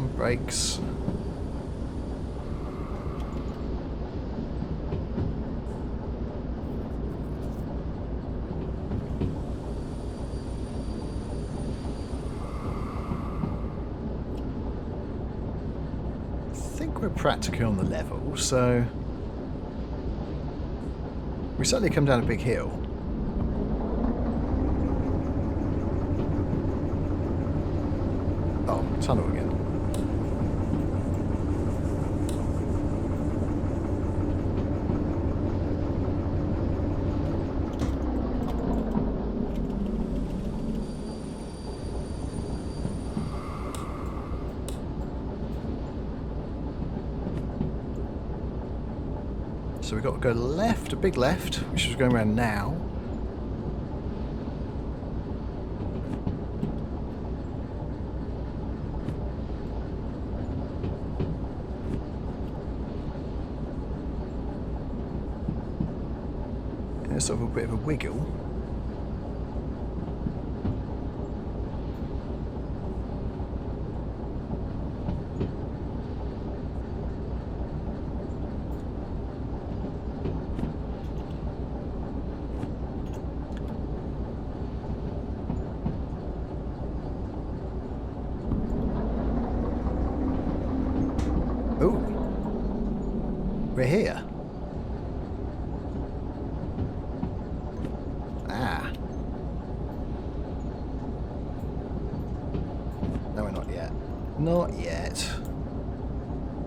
on, brakes. I think we're practically on the level, so we certainly come down a big hill. Oh, tunnel again. So we've got to go left, a big left, which is going around now. And it's sort of a bit of a wiggle. Ooh, we're here. Ah. No, we're not yet. Not yet.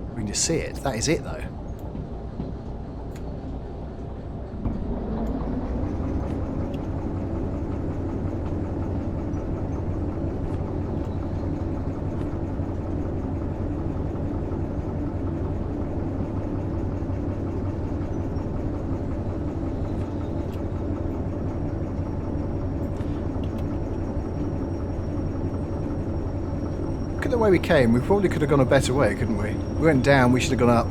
We can just see it. That is it, though. Look at the way we came. We probably could have gone a better way, couldn't we? We went down, we should have gone up.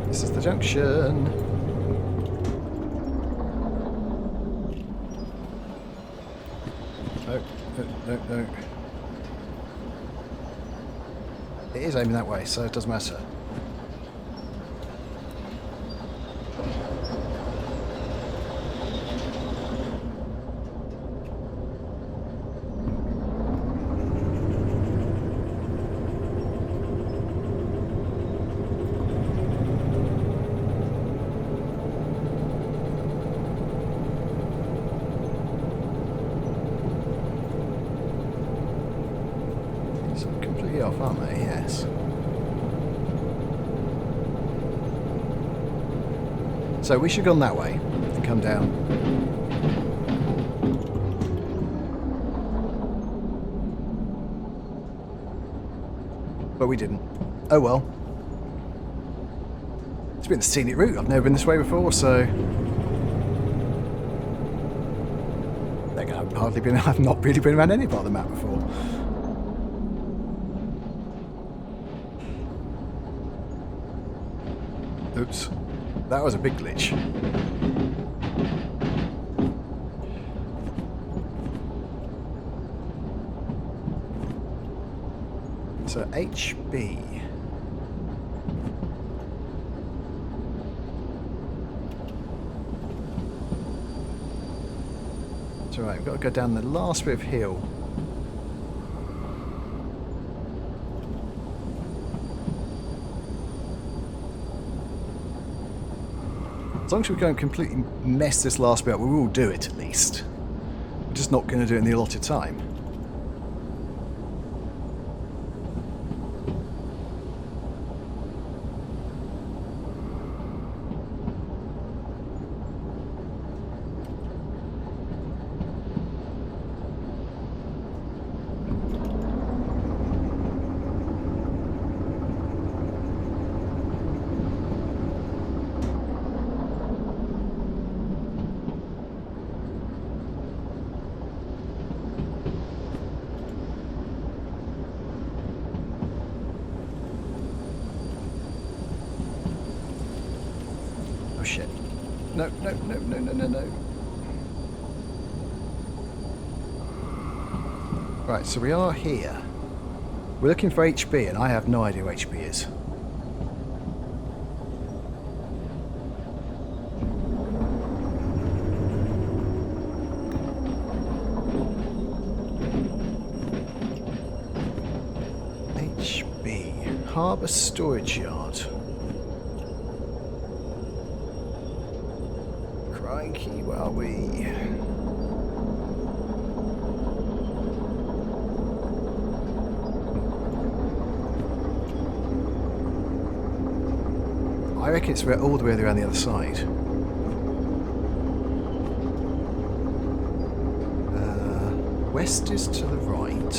This is the junction. No, no, no, no. It is aiming that way, so it doesn't matter. Off, aren't they? Yes. So we should have gone that way and come down. But we didn't. Oh well. It's been a scenic route. I've never been this way before, so I've not really been around any part of the map before. Oops, that was a big glitch. So HB. It's alright, we've got to go down the last bit of hill. As long as we don't completely mess this last bit up, we will do it at least. We're just not going to do it in the allotted time. No, no, no, no, no, no, no. Right, so we are here. We're looking for HB, and I have no idea what HB is. HB, Harbour Storage Yard. Crikey, where are we? I reckon it's all the way around the other side. West is to the right.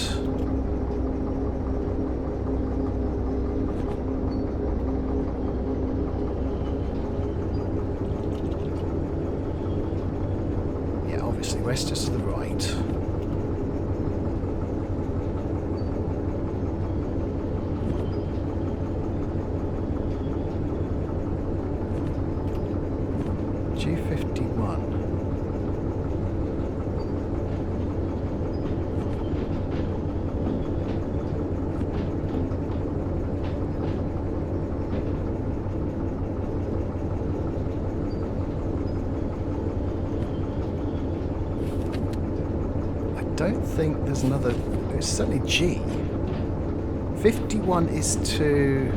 Yeah, obviously west is to the right. G51. I don't think there's another. It's certainly G. 51 is to.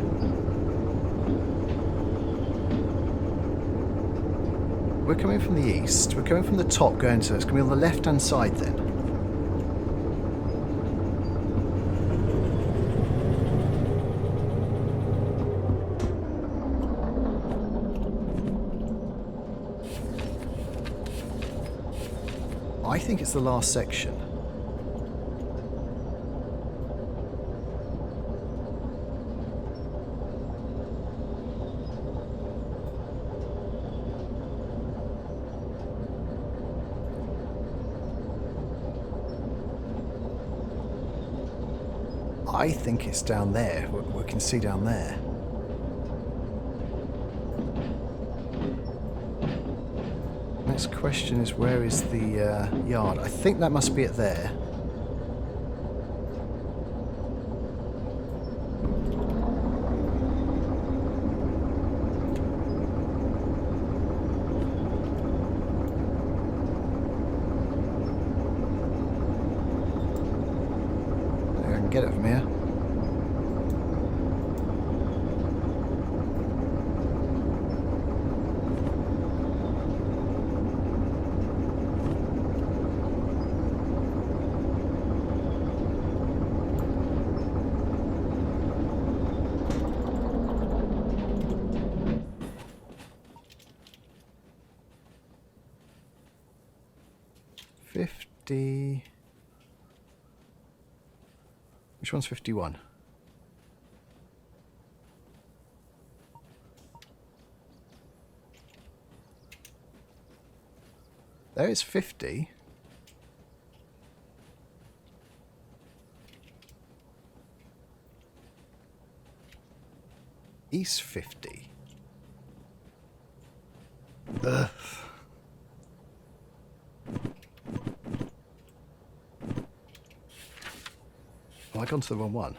We're coming from the east. We're coming from the top going to. It's going to be on the left-hand side then. I think it's the last section. I think it's down there. We can see down there. Next question is, where is the yard? I think that must be it there. I can get it from here. Which one's 51? There is 50. East 50. Ugh. Have I gone to the wrong one?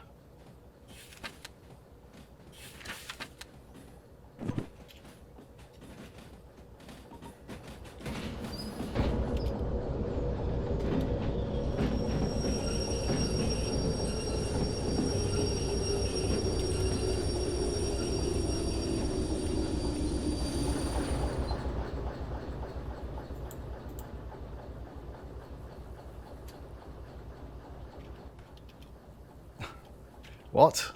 What?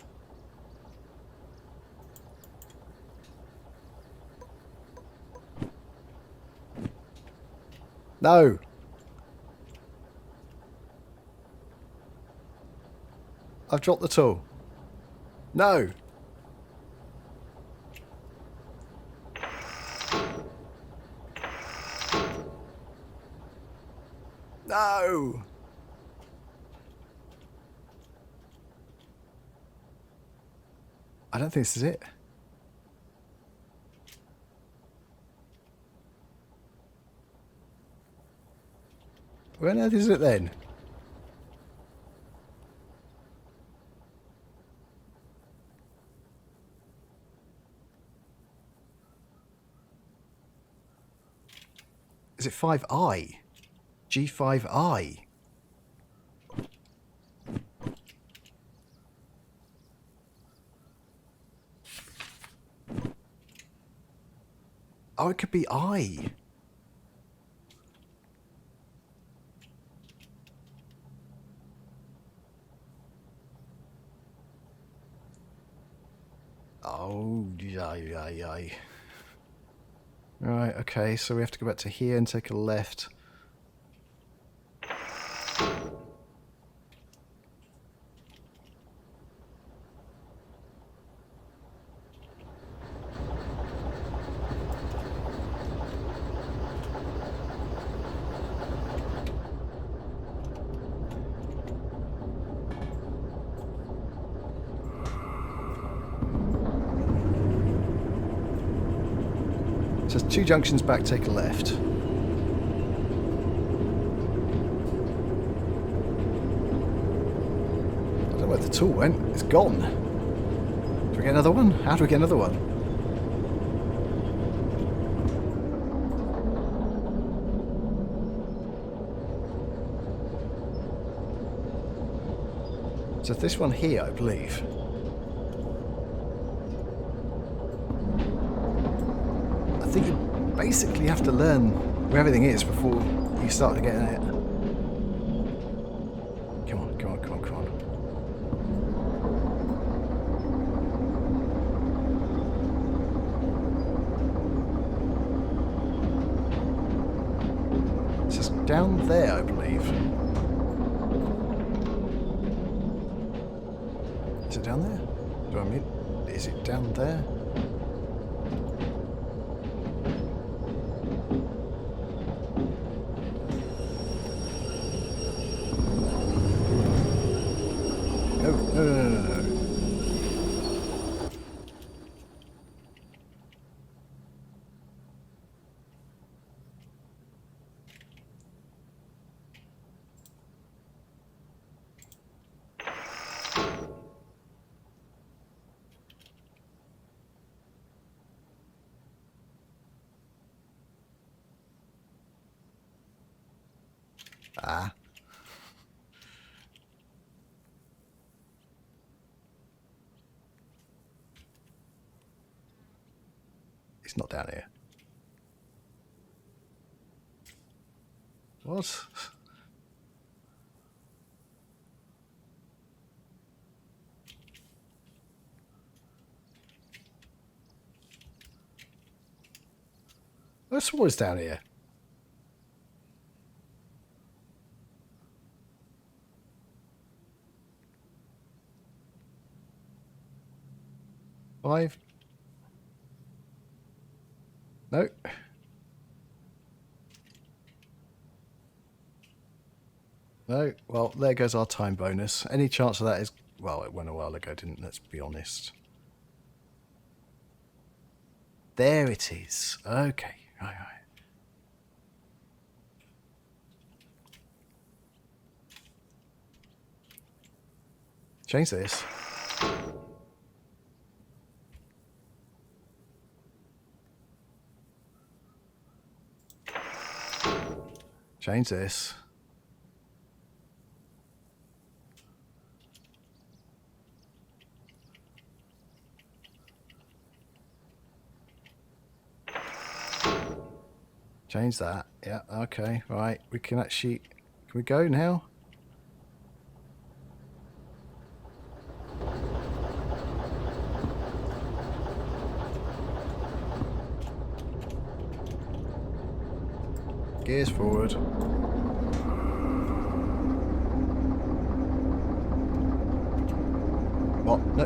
No. I've dropped the tool. No. No. I don't think this is it. Where on earth is it then? Is it 5i? G5i? Oh, it could be I. Oh, yeah. Right, okay, so we have to go back to here and take a left. So 2 junctions back, take a left. I don't know where the tool went. It's gone. Do we get another one? How do we get another one? So this one here, I believe. I think you basically have to learn where everything is before you start to get in it. Come on. It's just down there, I believe. Is it down there? Do I mean, is it down there? No. Ah. It's not down here. What? I swore it's down here. Five. No. No. Well, there goes our time bonus. Any chance of that is... Well, it went a while ago, didn't it? Let's be honest. There it is. Okay. Right. Change this. Change this. Change that. Yeah, okay, right. We can actually... Can we go now? Gears forward. What? No.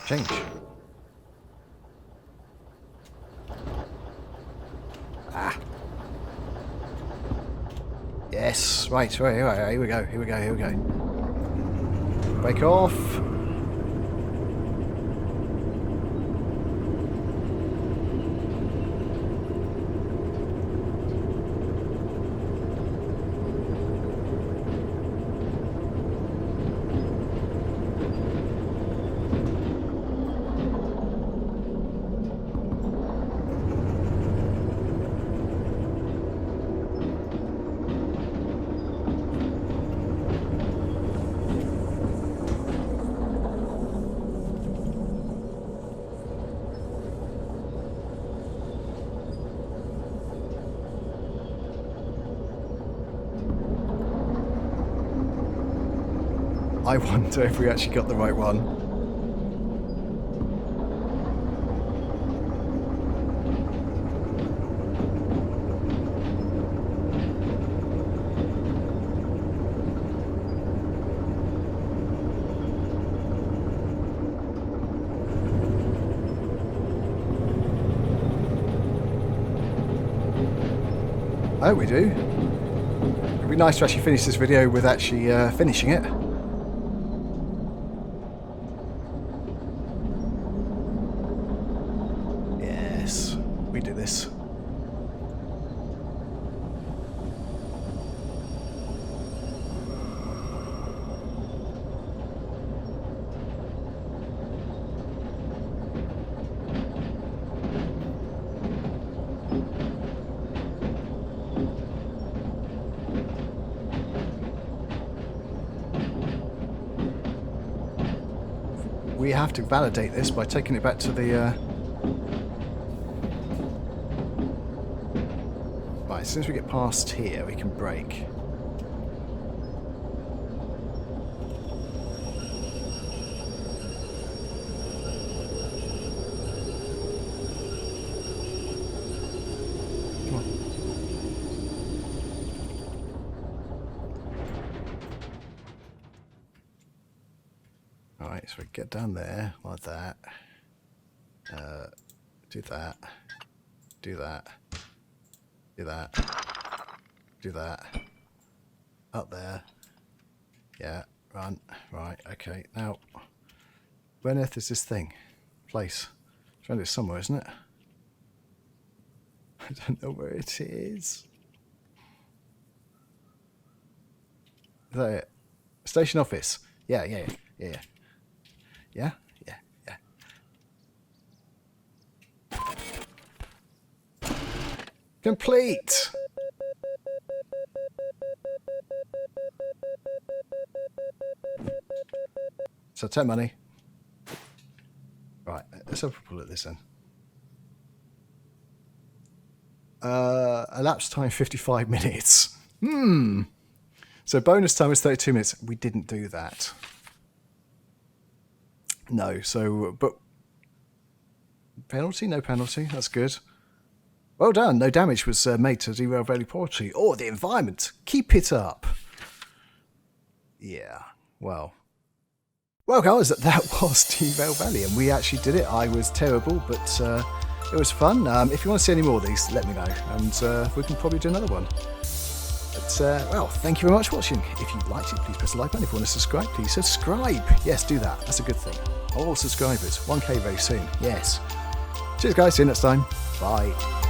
Change. Ah. Yes. Right. Here we go. Break off. I wonder if we actually got the right one. Oh, we do. It'd be nice to actually finish this video with actually finishing it. Yes, we do this. We have to validate this by taking it back to the... Right, as soon as we get past here, we can brake. Come on. Alright, so we get down there, like that. Do that. Do that. Do that. Do that. Up there. Yeah, run. Right, okay. Now, where on earth is this thing? Place. It's around it somewhere, isn't it? I don't know where it is. Is that it? Station office. Yeah. Yeah? Yeah. Complete! So take money. Right, let's have a pull at this then. Elapsed time 55 minutes. So bonus time is 32 minutes. We didn't do that. No, so, but penalty? No penalty. That's good. Well done. No damage was made to Derail Valley Poetry or the environment. Keep it up. Yeah, well. Well, guys, that was Derail Valley, and we actually did it. I was terrible, but it was fun. If you want to see any more of these, let me know, and we can probably do another one. But, well, thank you very much for watching. If you liked it, please press the like button. If you want to subscribe, please subscribe. Yes, do that. That's a good thing. All subscribers. 1K very soon. Yes. Cheers, guys. See you next time. Bye.